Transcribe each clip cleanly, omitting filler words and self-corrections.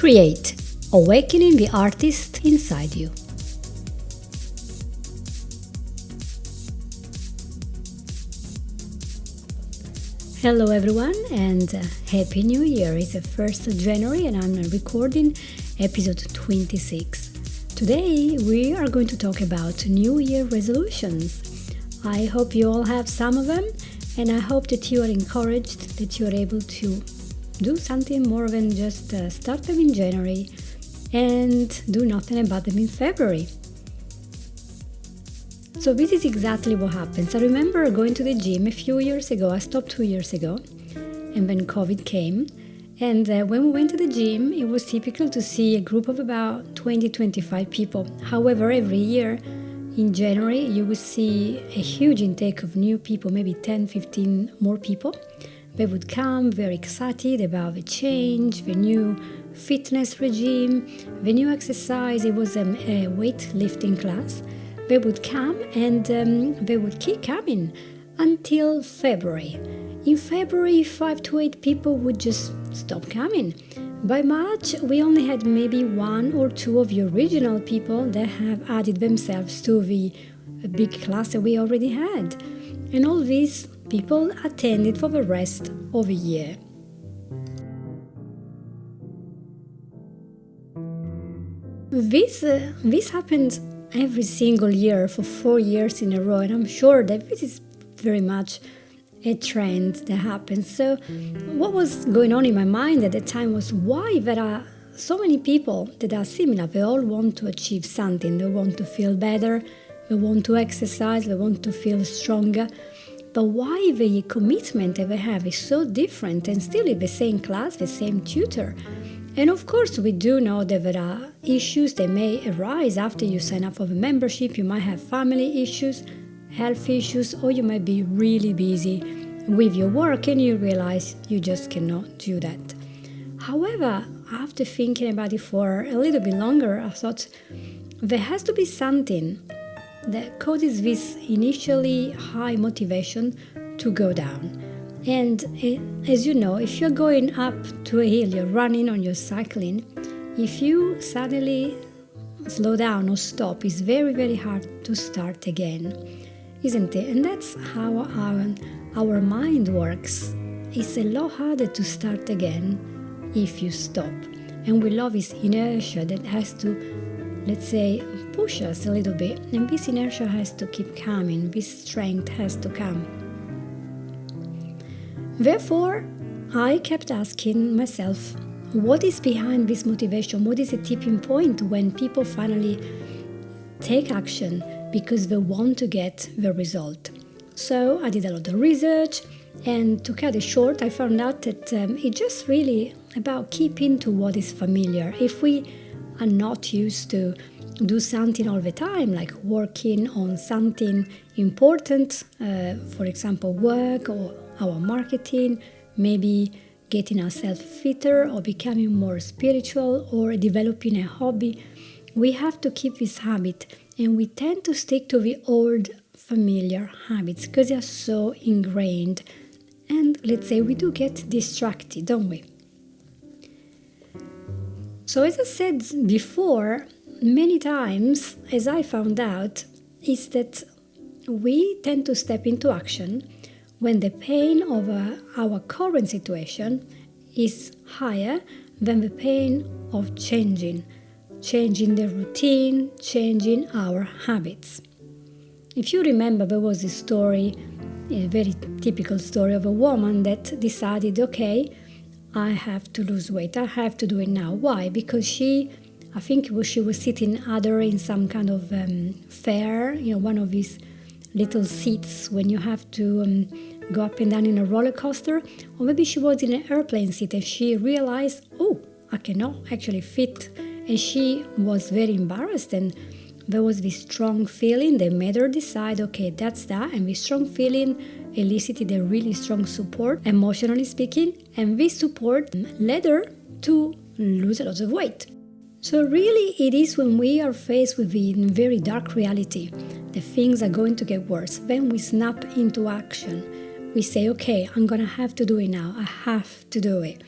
Create, awakening the artist inside you. Hello everyone and Happy New Year. It's the 1st of January and I'm recording episode 26. Today we are going to talk about New Year resolutions. I hope you all have some of them and I hope that you are encouraged, that you are able to do something more than just start them in January and do nothing about them in February. So this is exactly what happens. I remember going to the gym a few years ago. I stopped 2 years ago and then COVID came. And when we went to the gym, it was typical to see a group of about 20-25 people. However, every year in January, you will see a huge intake of new people, maybe 10-15 more people. They would come very excited about the change, the new fitness regime, the new exercise. It was a weightlifting class. They would come and they would keep coming until February. In February, 5 to 8 people would just stop coming. By March, we only had maybe 1 or 2 of the original people that have added themselves to the big class that we already had. And all these people attended for the rest of the year. This happened every single year for 4 years in a row, and I'm sure that this is very much a trend that happens. So what was going on in my mind at the time was why there are so many people that are similar. They all want to achieve something. They want to feel better, they want to exercise, they want to feel stronger. But why the commitment that they have is so different and still in the same class, the same tutor? And of course, we do know that there are issues that may arise after you sign up for the membership. You might have family issues, health issues, or you might be really busy with your work and you realize you just cannot do that. However, after thinking about it for a little bit longer, I thought there has to be something that causes this initially high motivation to go down. And as you know, if you're going up to a hill, you're running or you're cycling, if you suddenly slow down or stop, it's very, very hard to start again, isn't it? And that's how our mind works. It's a lot harder to start again if you stop. And we love this inertia that has to, let's say, push us a little bit. And this inertia has to keep coming. This strength has to come. Therefore, I kept asking myself, what is behind this motivation? What is a tipping point when people finally take action because they want to get the result? So I did a lot of research, and to cut it short, I found out that it's just really about keeping to what is familiar. If we are not used to do something all the time, like working on something important, for example, work or our marketing, maybe getting ourselves fitter or becoming more spiritual or developing a hobby, we have to keep this habit, and we tend to stick to the old familiar habits because they are so ingrained. And let's say we do get distracted, don't we? So as I said before, many times, as I found out, is that we tend to step into action when the pain of our current situation is higher than the pain of changing the routine, changing our habits. If you remember, there was a story, a very typical story of a woman that decided, okay, I have to lose weight, I have to do it now. Why? Because she was sitting either in some kind of fair, one of these little seats when you have to go up and down in a roller coaster, or maybe she was in an airplane seat and she realized, I cannot actually fit, and she was very embarrassed, and there was this strong feeling that made her decide, okay, that's that, and this strong feeling elicited a really strong support, emotionally speaking, and this support led her to lose a lot of weight. So really it is when we are faced with the very dark reality that things are going to get worse, then we snap into action. We say, okay, I'm going to have to do it now. I have to do it.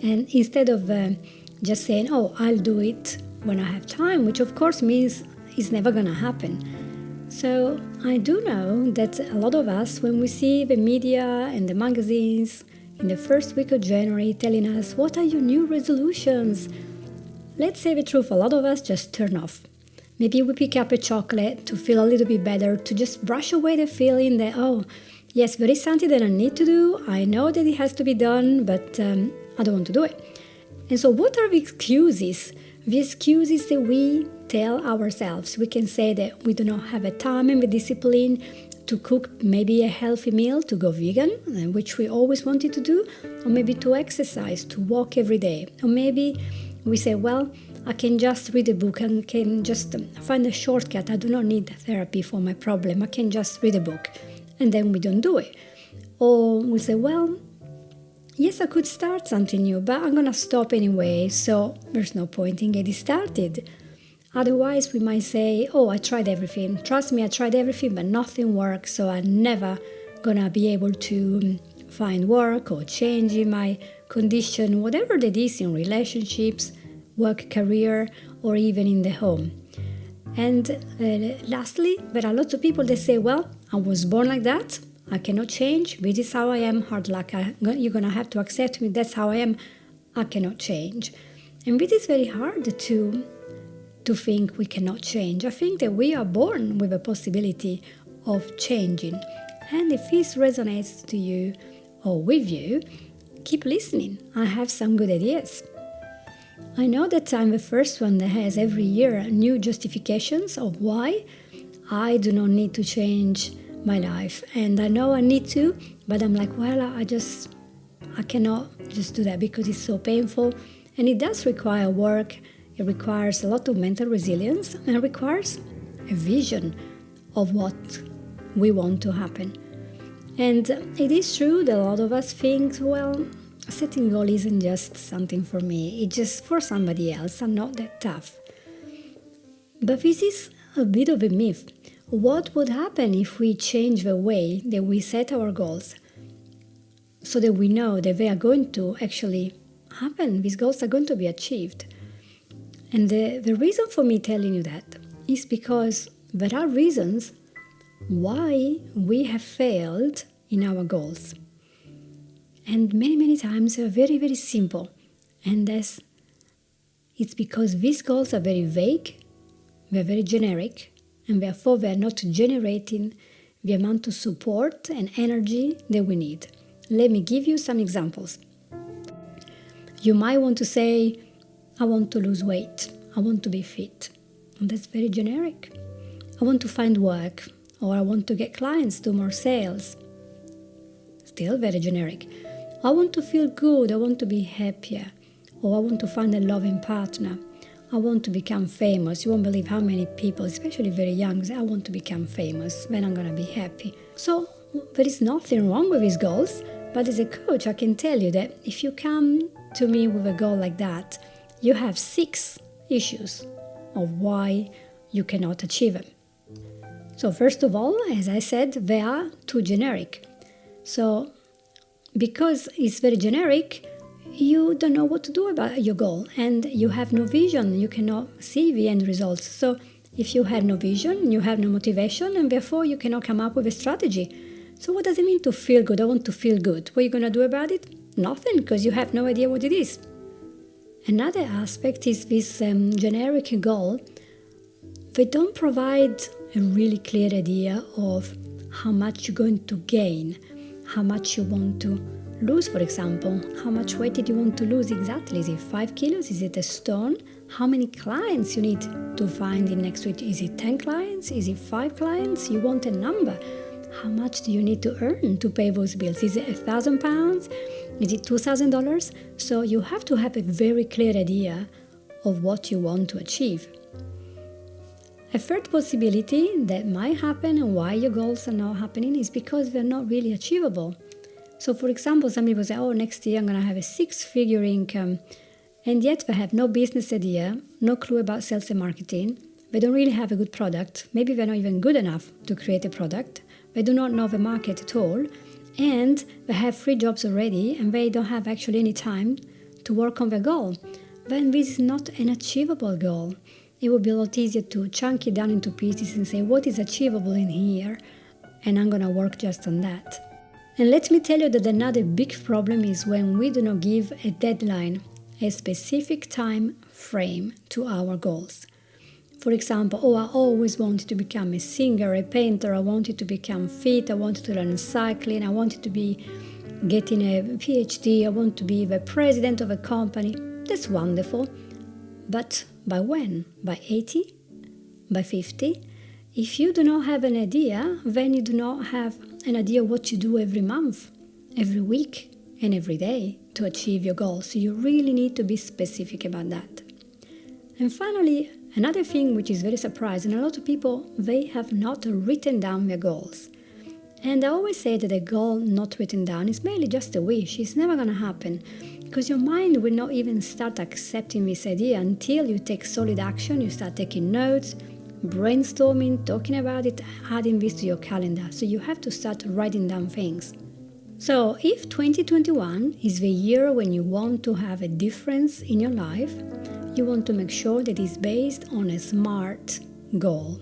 And instead of just saying, oh, I'll do it when I have time, which of course means it's never going to happen. So I do know that a lot of us, when we see the media and the magazines in the first week of January telling us, what are your new resolutions? Let's say the truth, a lot of us just turn off. Maybe we pick up a chocolate to feel a little bit better, to just brush away the feeling that, oh, yes, there is something that I need to do. I know that it has to be done, but I don't want to do it. And so what are the excuses? The excuses that we tell ourselves. We can say that we do not have the time and the discipline to cook maybe a healthy meal, to go vegan, which we always wanted to do, or maybe to exercise, to walk every day. Or maybe we say, well, I can just read a book and can just find a shortcut. I do not need therapy for my problem. I can just read a book. And then we don't do it. Or we say, well, yes, I could start something new, but I'm going to stop anyway, so there's no point in getting started. Otherwise, we might say, oh, I tried everything. Trust me, I tried everything, but nothing works, so I'm never going to be able to find work or change in my condition, whatever that is in relationships, work, career, or even in the home. And lastly, there are lots of people that say, well, I was born like that. I cannot change. This is how I am. Hard luck. You're going to have to accept me. That's how I am. I cannot change. And it is very hard to think we cannot change. I think that we are born with a possibility of changing. And if this resonates to you or with you, keep listening. I have some good ideas. I know that I'm the first one that has every year new justifications of why I do not need to change my life. And I know I need to, but I'm like, well, I cannot just do that because it's so painful. And it does require work. It requires a lot of mental resilience and it requires a vision of what we want to happen. And it is true that a lot of us think, well, setting goal isn't just something for me. It's just for somebody else. I'm not that tough. But this is a bit of a myth. What would happen if we change the way that we set our goals so that we know that they are going to actually happen? These goals are going to be achieved. And the reason for me telling you that is because there are reasons why we have failed in our goals. And many, many times they're very, very simple. And it's because these goals are very vague, they're very generic, and therefore they're not generating the amount of support and energy that we need. Let me give you some examples. You might want to say, I want to lose weight, I want to be fit. And that's very generic. I want to find work, or I want to get clients, do more sales. Still very generic. I want to feel good, I want to be happier, or I want to find a loving partner. I want to become famous. You won't believe how many people, especially very young, say, I want to become famous, then I'm going to be happy. So there is nothing wrong with these goals, but as a coach, I can tell you that if you come to me with a goal like that, you have 6 issues of why you cannot achieve them. So first of all, as I said, they are too generic. So because it's very generic, you don't know what to do about your goal and you have no vision. You cannot see the end results. So if you have no vision, you have no motivation, and therefore you cannot come up with a strategy. So what does it mean to feel good? I want to feel good. What are you going to do about it? Nothing, because you have no idea what it is. Another aspect is this generic goal. They don't provide a really clear idea of how much you're going to gain, how much you want to lose, for example. How much weight did you want to lose exactly? Is it 5 kilos? Is it a stone? How many clients you need to find in next week? Is it 10 clients? Is it 5 clients? You want a number. How much do you need to earn to pay those bills? Is it £1,000? Is it $2,000? So you have to have a very clear idea of what you want to achieve. A third possibility that might happen and why your goals are not happening is because they're not really achievable. So for example, some people say, oh, next year I'm going to have a 6-figure income, and yet they have no business idea, no clue about sales and marketing. They don't really have a good product. Maybe they're not even good enough to create a product. They do not know the market at all, and they have 3 jobs already, and they don't have actually any time to work on their goal. then this is not an achievable goal. It would be a lot easier to chunk it down into pieces and say what is achievable in here, and I'm going to work just on that. And let me tell you that another big problem is when we do not give a deadline, a specific time frame to our goals. For example, I always wanted to become a singer, a painter, I wanted to become fit, I wanted to learn cycling, I wanted to be getting a PhD, I want to be the president of a company. That's wonderful. But by when? By 80? By 50? If you do not have an idea, then you do not have an idea what you do every month, every week, and every day to achieve your goals. So you really need to be specific about that. And finally, another thing which is very surprising, a lot of people, they have not written down their goals. And I always say that a goal not written down is merely just a wish. It's never going to happen because your mind will not even start accepting this idea until you take solid action, you start taking notes, brainstorming, talking about it, adding this to your calendar. So you have to start writing down things. So if 2021 is the year when you want to have a difference in your life, you want to make sure that it's based on a SMART goal.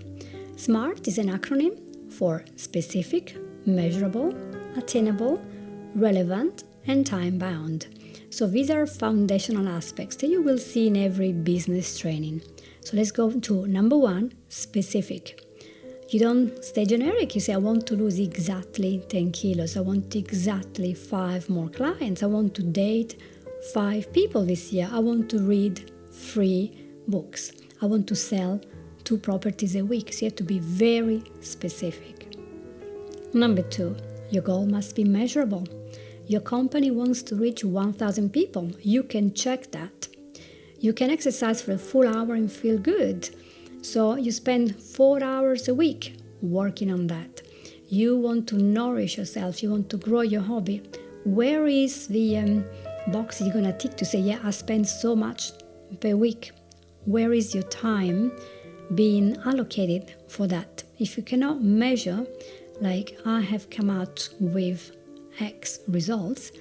SMART is an acronym for specific, measurable, attainable, relevant, and time-bound. So these are foundational aspects that you will see in every business training. So let's go to number 1, specific. You don't stay generic. You say, I want to lose exactly 10 kilos. I want exactly 5 more clients. I want to date 5 people this year. I want to read 3 books. I want to sell 2 properties a week. So you have to be very specific. Number 2, your goal must be measurable. Your company wants to reach 1,000 people. You can check that. You can exercise for a full hour and feel good. So you spend 4 hours a week working on that. You want to nourish yourself. You want to grow your hobby. Where is the box you're going to tick to say, yeah, I spend so much per week? Where is your time being allocated for that? If you cannot measure, like I have come out with X results,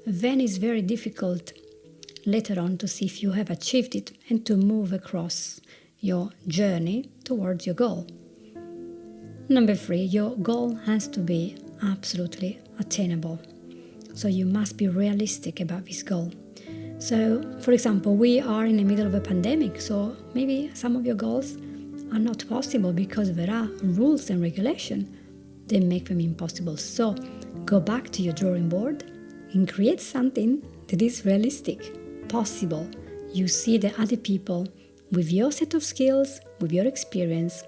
then it's very difficult later on to see if you have achieved it and to move across your journey towards your goal. Number 3, your goal has to be absolutely attainable. So you must be realistic about this goal. So, for example, we are in the middle of a pandemic, so maybe some of your goals are not possible because there are rules and regulations that make them impossible. So go back to your drawing board and create something that is realistic, possible. You see that other people with your set of skills, with your experience,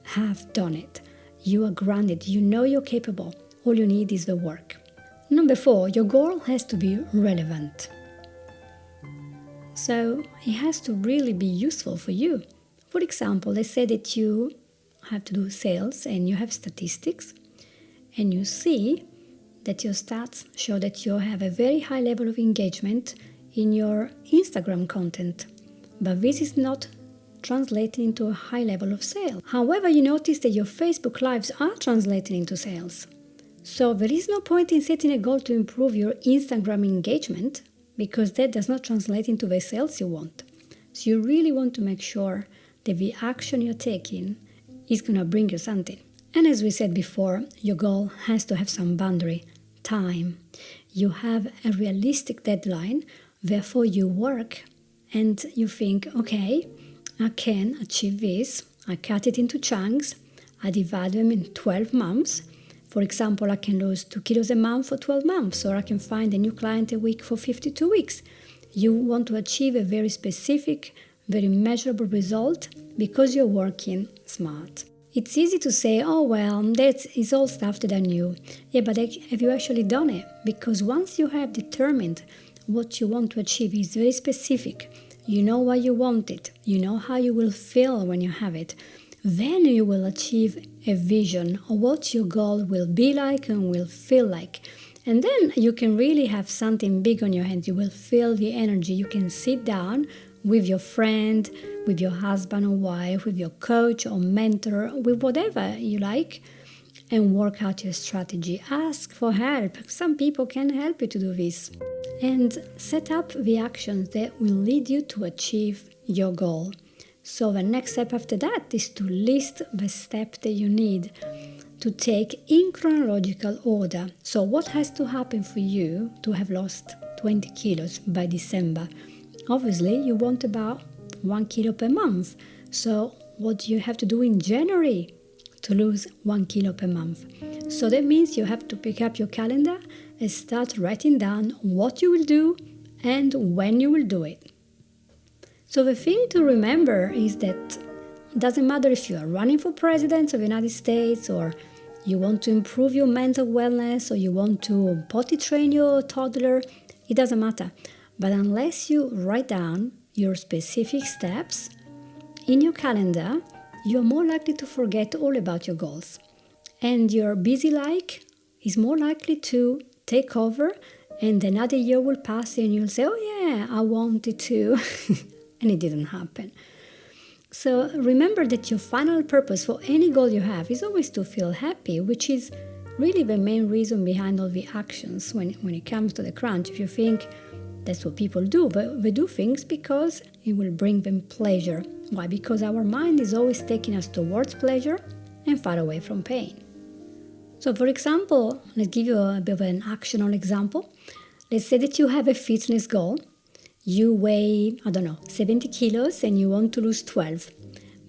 have done it. You are grounded. You know you're capable. All you need is the work. Number 4, your goal has to be relevant. So it has to really be useful for you. For example, let's say that you have to do sales and you have statistics and you see that your stats show that you have a very high level of engagement in your Instagram content, but this is not translating into a high level of sales. However, you notice that your Facebook Lives are translating into sales. So there is no point in setting a goal to improve your Instagram engagement because that does not translate into the sales you want. So you really want to make sure that the action you're taking is going to bring you something. And as we said before, your goal has to have some boundary, time. You have a realistic deadline, therefore you work and you think, okay, I can achieve this. I cut it into chunks. I divide them in 12 months. For example, I can lose 2 kilos a month for 12 months, or I can find a new client a week for 52 weeks. You want to achieve a very specific, very measurable result because you're working smart. It's easy to say, oh, well, that is all stuff that I knew. Yeah, but have you actually done it? Because once you have determined what you want to achieve, it's very specific. You know why you want it. You know how you will feel when you have it. Then you will achieve a vision of what your goal will be like and will feel like. And then you can really have something big on your hands. You will feel the energy. You can sit down with your friend, with your husband or wife, with your coach or mentor, with whatever you like, and work out your strategy. Ask for help. Some people can help you to do this. and set up the actions that will lead you to achieve your goal. So the next step after that is to list the steps that you need to take in chronological order. So what has to happen for you to have lost 20 kilos by December? Obviously, you want about 1 kilo per month. So what do you have to do in January to lose 1 kilo per month? So that means you have to pick up your calendar and start writing down what you will do and when you will do it. So the thing to remember is that it doesn't matter if you are running for president of the United States, or you want to improve your mental wellness, or you want to potty train your toddler, it doesn't matter. But unless you write down your specific steps in your calendar, you're more likely to forget all about your goals. And your busy life is more likely to take over, and another year will pass and you'll say, oh yeah, I wanted to, and it didn't happen. So remember that your final purpose for any goal you have is always to feel happy, which is really the main reason behind all the actions when it comes to the crunch. If you think that's what people do, but they do things because it will bring them pleasure. Why? Because our mind is always taking us towards pleasure and far away from pain. So for example, let's give you a bit of an actionable example. Let's say that you have a fitness goal. You weigh, 70 kilos and you want to lose 12.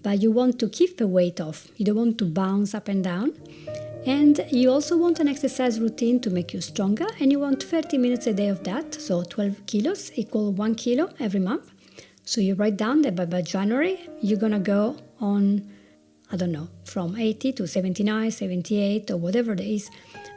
But you want to keep the weight off. You don't want to bounce up and down. And you also want an exercise routine to make you stronger. And you want 30 minutes a day of that. So 12 kilos equal 1 kilo every month. So you write down that by January, you're going to go on, from 80 to 79, 78 or whatever it is.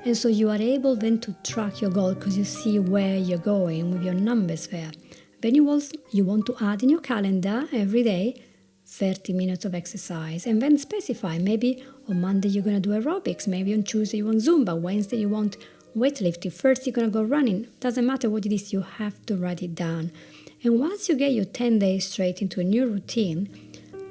And so you are able then to track your goal because you see where you're going with your numbers there. Then you want to add in your calendar every day 30 minutes of exercise, and then specify, maybe on Monday you're going to do aerobics, maybe on Tuesday you want Zumba, Wednesday you want weightlifting, Thursday you're going to go running. Doesn't matter what it is, you have to write it down. And once you get your 10 days straight into a new routine,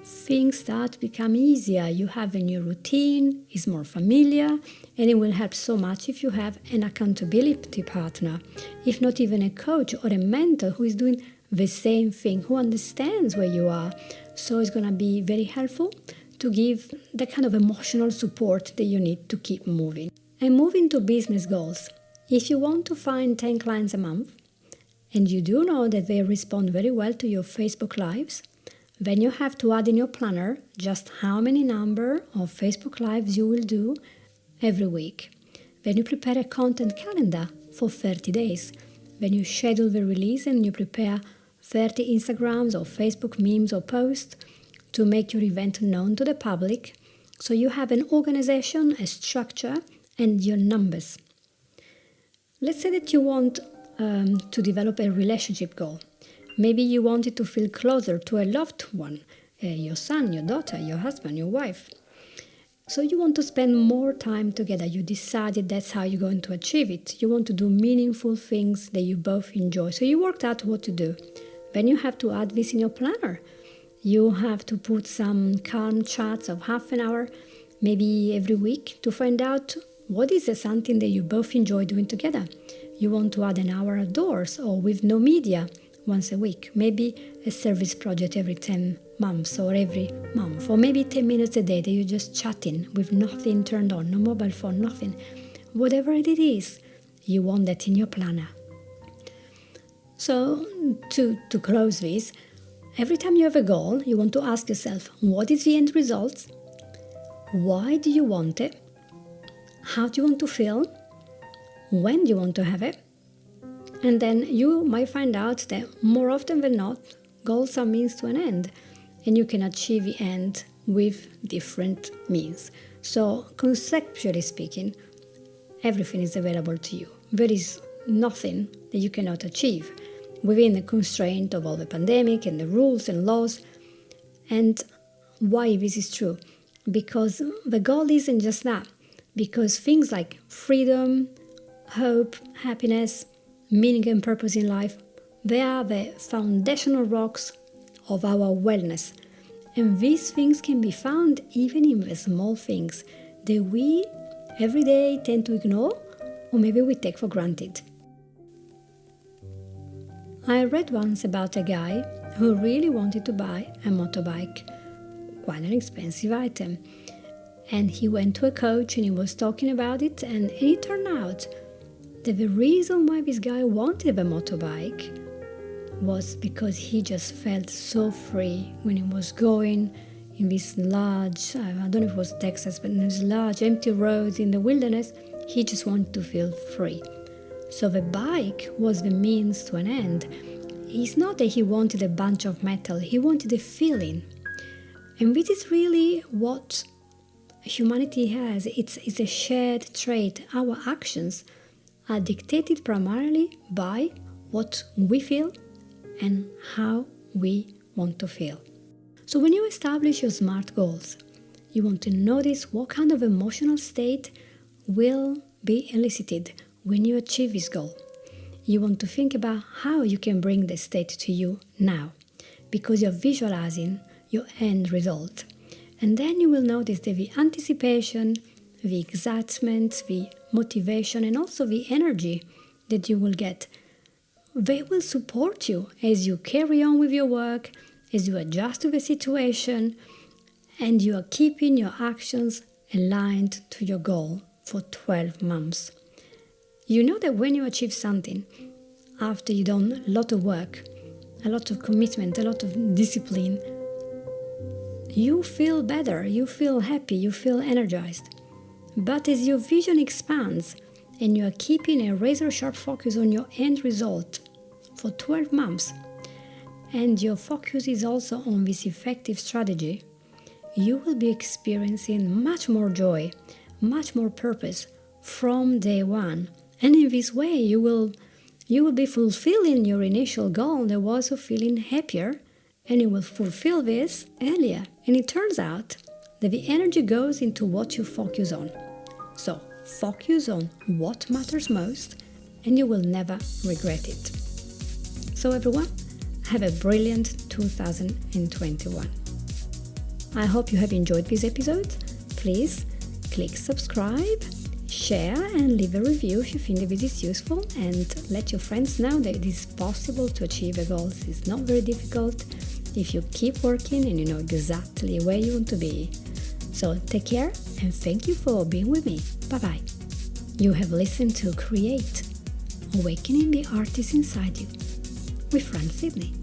things start to become easier. You have a new routine, it's more familiar, and it will help so much if you have an accountability partner, if not even a coach or a mentor who is doing the same thing, who understands where you are. So it's going to be very helpful to give the kind of emotional support that you need to keep moving. And moving to business goals. If you want to find 10 clients a month, and you do know that they respond very well to your Facebook Lives, then you have to add in your planner just how many number of Facebook Lives you will do every week. Then you prepare a content calendar for 30 days. Then you schedule the release and you prepare 30 Instagrams or Facebook memes or posts to make your event known to the public. So you have an organization, a structure, and your numbers. Let's say that you want to develop a relationship goal. Maybe you wanted to feel closer to a loved one, your son, your daughter, your husband, your wife. So you want to spend more time together. You decided that's how you're going to achieve it. You want to do meaningful things that you both enjoy. So you worked out what to do. Then you have to add this in your planner. You have to put some calm chats of half an hour, maybe every week, to find out what is something that you both enjoy doing together. You want to add an hour outdoors or with no media once a week, maybe a service project every 10 months or every month, or maybe 10 minutes a day that you're just chatting with nothing turned on, no mobile phone, nothing. Whatever it is, you want that in your planner. So to close this, every time you have a goal, you want to ask yourself, what is the end result? Why do you want it? How do you want to feel? When do you want to have it? And then you might find out that more often than not, goals are means to an end, and you can achieve the end with different means. So conceptually speaking, everything is available to you. There is nothing that you cannot achieve within the constraint of all the pandemic and the rules and laws. And why this is true? Because the goal isn't just that. Because things like freedom, hope, happiness, meaning and purpose in life, they are the foundational rocks of our wellness. And these things can be found even in the small things that we every day tend to ignore or maybe we take for granted. I read once about a guy who really wanted to buy a motorbike, quite an expensive item. And he went to a coach and he was talking about it, and it turned out that the reason why this guy wanted a motorbike was because he just felt so free when he was going in this large, I don't know if it was Texas, but in these large empty roads in the wilderness. He just wanted to feel free. So the bike was the means to an end. It's not that he wanted a bunch of metal, he wanted a feeling. And this is really what humanity has. It's a shared trait. Our actions are dictated primarily by what we feel and how we want to feel. So when you establish your SMART goals, you want to notice what kind of emotional state will be elicited when you achieve this goal. You want to think about how you can bring the state to you now, because you're visualizing your end result. And then you will notice that the anticipation, the excitement, the motivation, and also the energy that you will get, they will support you as you carry on with your work, as you adjust to the situation, and you are keeping your actions aligned to your goal for 12 months. You know that when you achieve something, after you've done a lot of work, a lot of commitment, a lot of discipline, you feel better, you feel happy, you feel energized. But as your vision expands and you are keeping a razor-sharp focus on your end result for 12 months, and your focus is also on this effective strategy, you will be experiencing much more joy, much more purpose from day one. And in this way, you will be fulfilling your initial goal that was of feeling happier, and you will fulfill this earlier. And it turns out that the energy goes into what you focus on. So focus on what matters most, and you will never regret it. So everyone, have a brilliant 2021. I hope you have enjoyed this episode. Please click subscribe, share, and leave a review if you think that this is useful, and let your friends know that it is possible to achieve your goals. It's not very difficult if you keep working and you know exactly where you want to be. So take care, and thank you for being with me. Bye-bye. You have listened to Create, Awakening the Artist Inside You with Franz, Sidney.